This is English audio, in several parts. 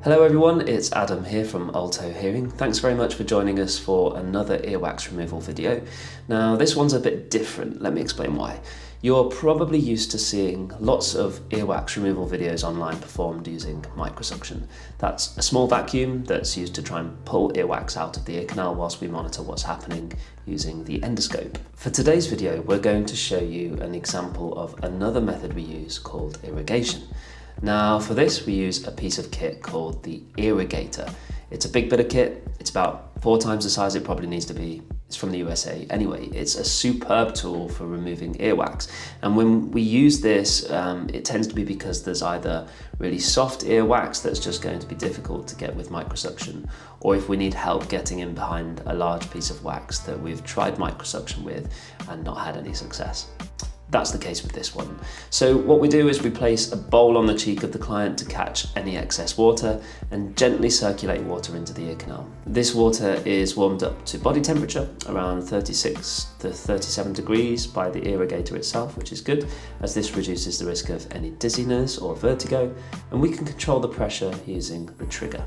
Hello everyone, it's Adam here from Alto Hearing. Thanks very much for joining us for another earwax removal video. Now this one's a bit different, let me explain why. You're probably used to seeing lots of earwax removal videos online performed using microsuction. That's a small vacuum that's used to try and pull earwax out of the ear canal whilst we monitor what's happening using the endoscope. For today's video, we're going to show you an example of another method we use called irrigation. Now for this we use a piece of kit called the EARIGATOR. It's a big bit of kit, it's about 4 times the size it probably needs to be. It's from the USA. Anyway, it's a superb tool for removing earwax. And when we use this, it tends to be because there's either really soft earwax that's just going to be difficult to get with microsuction, or if we need help getting in behind a large piece of wax that we've tried microsuction with and not had any success. That's the case with this one. So what we do is we place a bowl on the cheek of the client to catch any excess water and gently circulate water into the ear canal. This water is warmed up to body temperature, around 36 to 37 degrees by the irrigator itself, which is good, as this reduces the risk of any dizziness or vertigo, and we can control the pressure using the trigger.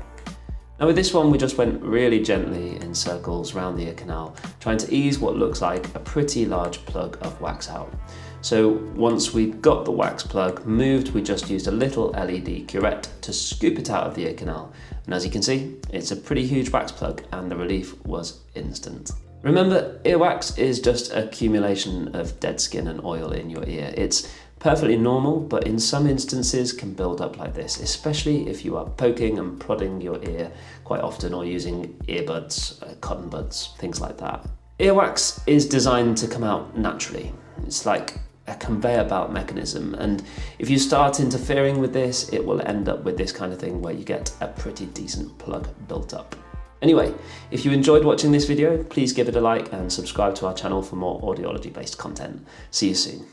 Now with this one, we just went really gently in circles around the ear canal, trying to ease what looks like a pretty large plug of wax out. So once we got the wax plug moved, we just used a little LED curette to scoop it out of the ear canal. And as you can see, it's a pretty huge wax plug and the relief was instant. Remember, earwax is just accumulation of dead skin and oil in your ear. It's perfectly normal, but in some instances can build up like this, especially if you are poking and prodding your ear quite often or using earbuds, cotton buds, things like that. Earwax is designed to come out naturally. It's like a conveyor belt mechanism, and if you start interfering with this, it will end up with this kind of thing where you get a pretty decent plug built up. Anyway, if you enjoyed watching this video, please give it a like and subscribe to our channel for more audiology based content. See you soon.